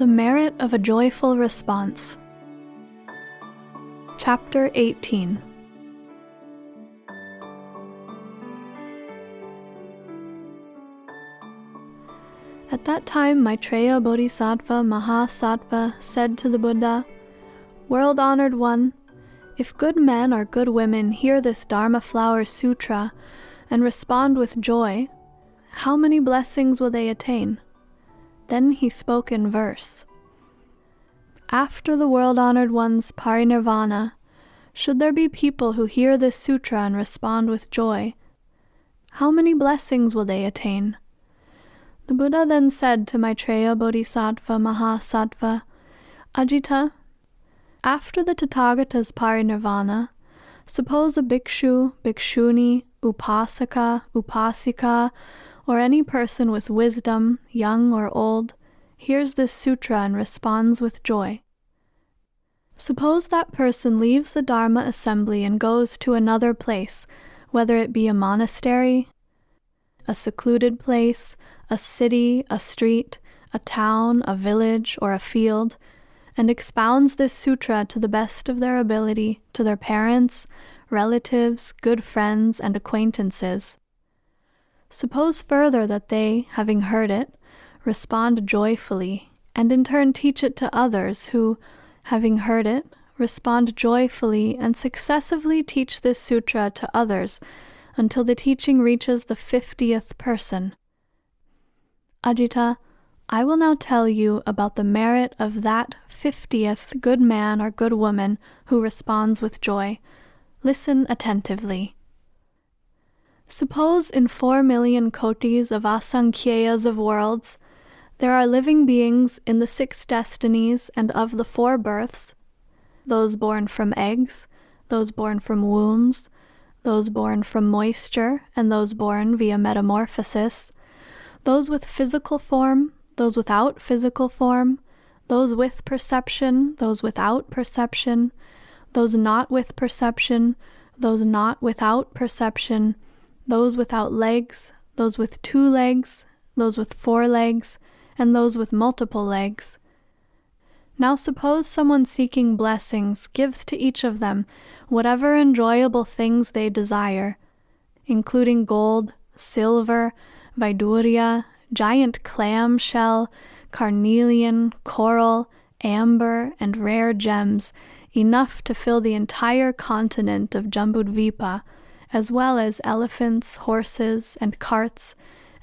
The Merit of a Joyful Response. Chapter 18. At that time, Maitreya Bodhisattva Mahasattva said to the Buddha, "World-honored one, if good men or good women hear this Dharma flower Sūtra and respond with joy, how many blessings will they attain?" Then he spoke in verse. After the world-honored one's parinirvana, should there be people who hear this sutra and respond with joy, how many blessings will they attain? The Buddha then said to Maitreya Bodhisattva Mahasattva, "Ajita, after the Tathagata's parinirvana, suppose a bhikshu, bhikshuni, upasaka, upasika, or any person with wisdom, young or old, hears this sutra and responds with joy. Suppose that person leaves the Dharma assembly and goes to another place, whether it be a monastery, a secluded place, a city, a street, a town, a village, or a field, and expounds this sutra to the best of their ability to their parents, relatives, good friends, and acquaintances. Suppose further that they, having heard it, respond joyfully, and in turn teach it to others who, having heard it, respond joyfully and successively teach this sutra to others until the teaching reaches the 50th person. Ajita, I will now tell you about the merit of that 50th good man or good woman who responds with joy. Listen attentively. Suppose in 4 million kotis of asankhya's of worlds, there are living beings in the 6 destinies and of the 4 births, those born from eggs, those born from wombs, those born from moisture, and those born via metamorphosis, those with physical form, those without physical form, those with perception, those without perception, those not with perception, those not without perception, those without legs, those with 2 legs, those with 4 legs, and those with multiple legs. Now suppose someone seeking blessings gives to each of them whatever enjoyable things they desire, including gold, silver, Vaidurya, giant clam shell, carnelian, coral, amber, and rare gems, enough to fill the entire continent of Jambudvipa, as well as elephants, horses, and carts,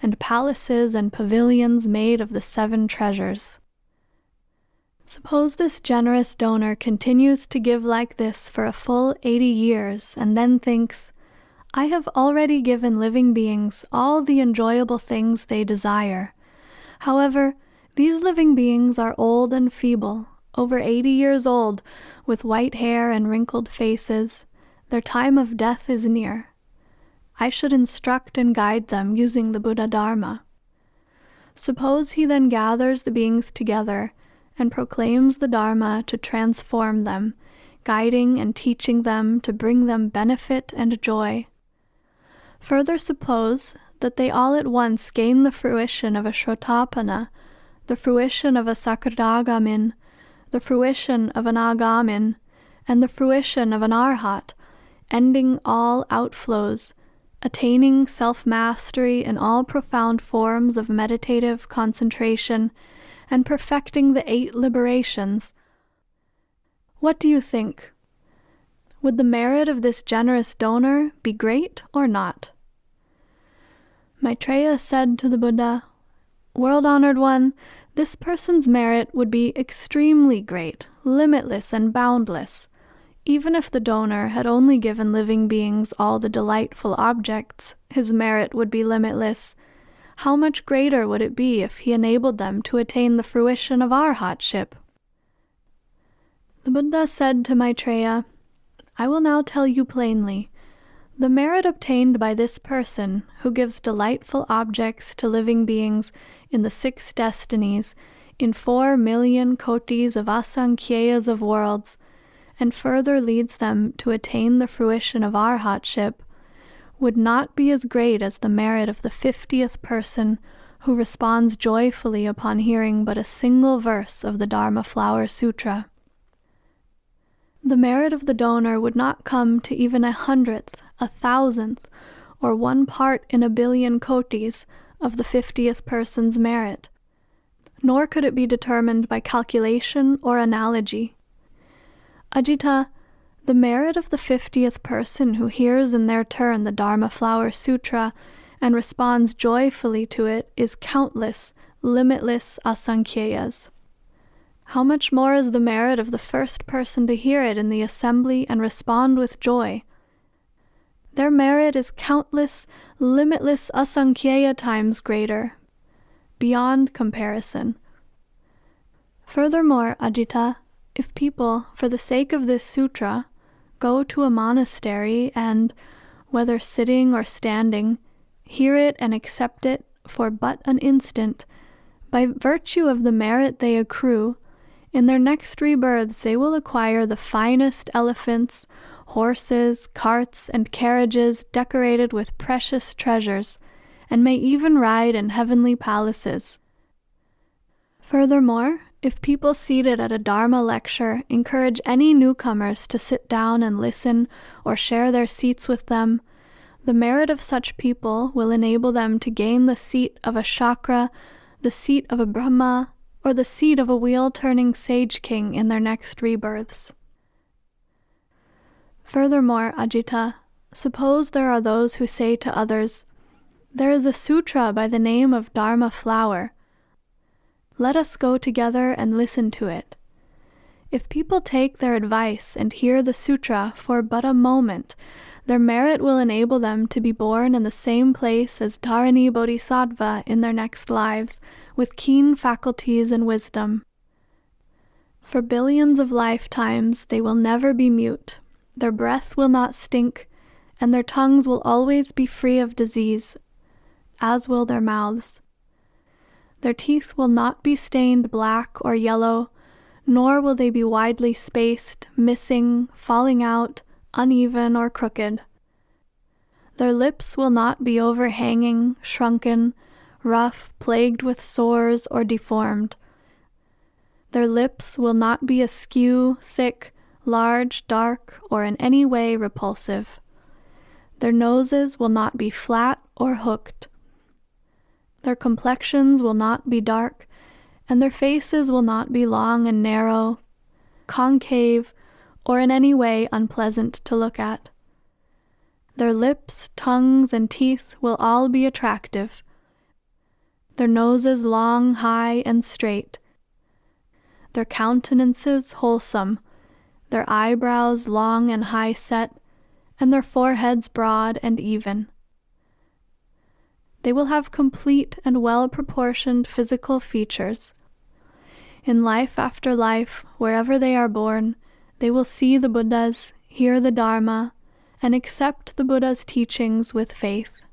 and palaces and pavilions made of the 7 treasures. Suppose this generous donor continues to give like this for a full 80 years and then thinks, I have already given living beings all the enjoyable things they desire. However, these living beings are old and feeble, over 80 years old, with white hair and wrinkled faces. Their time of death is near. I should instruct and guide them using the Buddha Dharma. Suppose he then gathers the beings together and proclaims the Dharma to transform them, guiding and teaching them to bring them benefit and joy. Further suppose that they all at once gain the fruition of a Shrotapana, the fruition of a Sakradagamin, the fruition of an Agamin, and the fruition of an Arhat, ending all outflows, attaining self-mastery in all profound forms of meditative concentration, and perfecting the 8 liberations. What do you think? Would the merit of this generous donor be great or not? Maitreya said to the Buddha, World-honored one, this person's merit would be extremely great, limitless and boundless. Even if the donor had only given living beings all the delightful objects, his merit would be limitless. How much greater would it be if he enabled them to attain the fruition of arhatship? The Buddha said to Maitreya, I will now tell you plainly, the merit obtained by this person who gives delightful objects to living beings in the 6 destinies, in 4 million kotis of asankhya's of worlds, and further leads them to attain the fruition of arhatship, would not be as great as the merit of the 50th person who responds joyfully upon hearing but a single verse of the Dharma Flower Sūtra. The merit of the donor would not come to even 100th, 1,000th, or 1 part in 1,000,000,000 kotis of the 50th person's merit, nor could it be determined by calculation or analogy. Ajita, the merit of the 50th person who hears in their turn the Dharma Flower Sūtra and responds joyfully to it is countless, limitless asankheyas. How much more is the merit of the first person to hear it in the assembly and respond with joy? Their merit is countless, limitless asankheya times greater, beyond comparison. Furthermore, Ajita, if people, for the sake of this sutra, go to a monastery and, whether sitting or standing, hear it and accept it for but an instant, by virtue of the merit they accrue, in their next rebirths they will acquire the finest elephants, horses, carts, and carriages decorated with precious treasures, and may even ride in heavenly palaces. Furthermore, if people seated at a Dharma lecture encourage any newcomers to sit down and listen or share their seats with them, the merit of such people will enable them to gain the seat of a Shakra, the seat of a Brahma, or the seat of a wheel-turning sage king in their next rebirths. Furthermore, Ajita, suppose there are those who say to others, "There is a sutra by the name of Dharma Flower. Let us go together and listen to it." If people take their advice and hear the sutra for but a moment, their merit will enable them to be born in the same place as Dharani Bodhisattva in their next lives, with keen faculties and wisdom. For billions of lifetimes they will never be mute, their breath will not stink, and their tongues will always be free of disease, as will their mouths. Their teeth will not be stained black or yellow, nor will they be widely spaced, missing, falling out, uneven, or crooked. Their lips will not be overhanging, shrunken, rough, plagued with sores, or deformed. Their lips will not be askew, thick, large, dark, or in any way repulsive. Their noses will not be flat or hooked. Their complexions will not be dark, and their faces will not be long and narrow, concave, or in any way unpleasant to look at. Their lips, tongues, and teeth will all be attractive. Their noses long, high, and straight. Their countenances wholesome, their eyebrows long and high set, and their foreheads broad and even. They will have complete and well-proportioned physical features. In life after life, wherever they are born, they will see the Buddhas, hear the Dharma, and accept the Buddha's teachings with faith.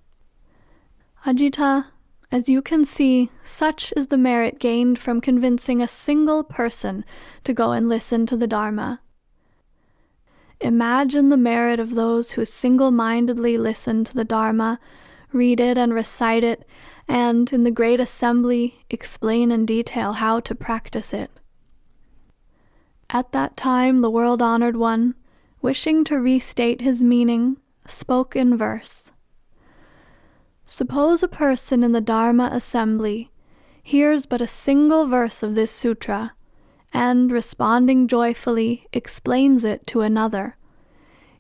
Ajita, as you can see, such is the merit gained from convincing a single person to go and listen to the Dharma. Imagine the merit of those who single-mindedly listen to the Dharma, read it and recite it, and, in the great assembly, explain in detail how to practice it. At that time, the world-honored one, wishing to restate his meaning, spoke in verse. Suppose a person in the Dharma assembly hears but a single verse of this sutra, and, responding joyfully, explains it to another.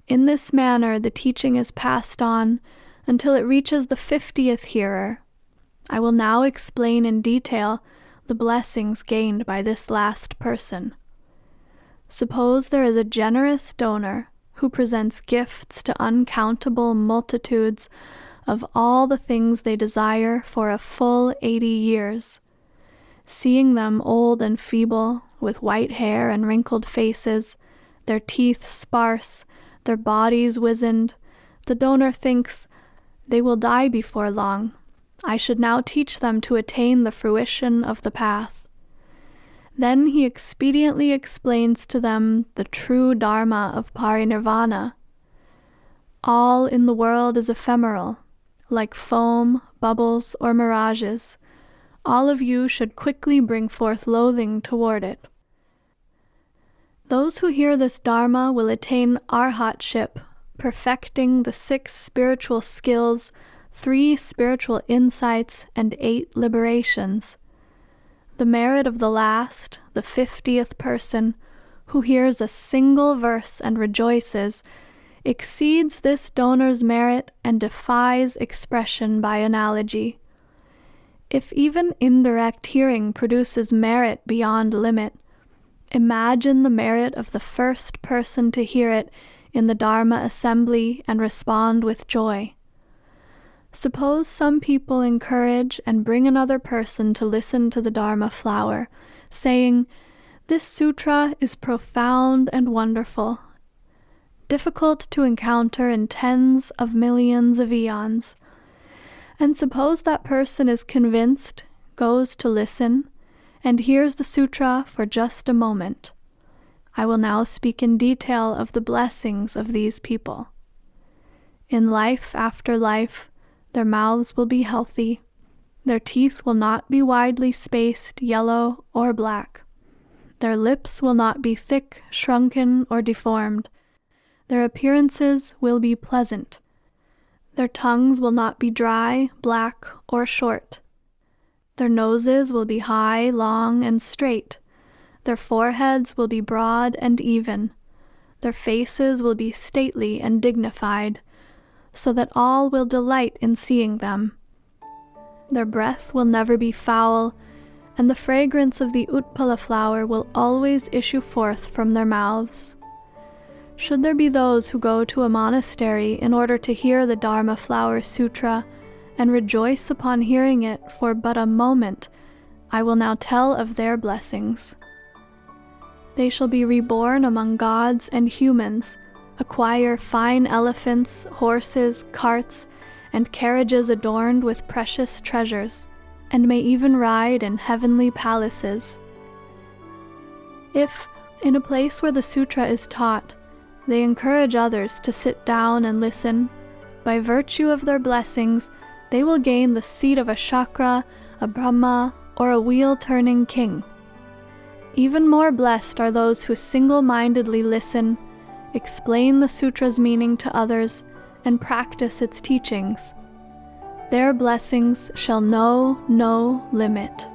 In this manner, the teaching is passed on until it reaches the 50th hearer. I will now explain in detail the blessings gained by this last person. Suppose there is a generous donor who presents gifts to uncountable multitudes of all the things they desire for a full 80 years. Seeing them old and feeble, with white hair and wrinkled faces, their teeth sparse, their bodies wizened, the donor thinks, "They will die before long. I should now teach them to attain the fruition of the path." Then he expediently explains to them the true Dharma of parinirvana. All in the world is ephemeral, like foam, bubbles, or mirages, all of you should quickly bring forth loathing toward it. Those who hear this Dharma will attain arhatship, perfecting the 6 spiritual skills, 3 spiritual insights, and 8 liberations. The merit of the last, the 50th person, who hears a single verse and rejoices, exceeds this donor's merit and defies expression by analogy. If even indirect hearing produces merit beyond limit, imagine the merit of the first person to hear it in the Dharma assembly and respond with joy. Suppose some people encourage and bring another person to listen to the Dharma flower, saying, "This sutra is profound and wonderful, difficult to encounter in tens of millions of eons." And suppose that person is convinced, goes to listen, and hears the sutra for just a moment. I will now speak in detail of the blessings of these people. In life after life, their mouths will be healthy, their teeth will not be widely spaced yellow or black, their lips will not be thick, shrunken, or deformed, their appearances will be pleasant, their tongues will not be dry, black, or short, their noses will be high, long, and straight, their foreheads will be broad and even, their faces will be stately and dignified, so that all will delight in seeing them. Their breath will never be foul, and the fragrance of the Utpala flower will always issue forth from their mouths. Should there be those who go to a monastery in order to hear the Dharma flower sutra and rejoice upon hearing it for but a moment, I will now tell of their blessings. They shall be reborn among gods and humans, acquire fine elephants, horses, carts, and carriages adorned with precious treasures, and may even ride in heavenly palaces. If, in a place where the sutra is taught, they encourage others to sit down and listen, by virtue of their blessings, they will gain the seat of a Shakra, a Brahma, or a wheel-turning king. Even more blessed are those who single-mindedly listen, explain the sutra's meaning to others, and practice its teachings. Their blessings shall know no limit.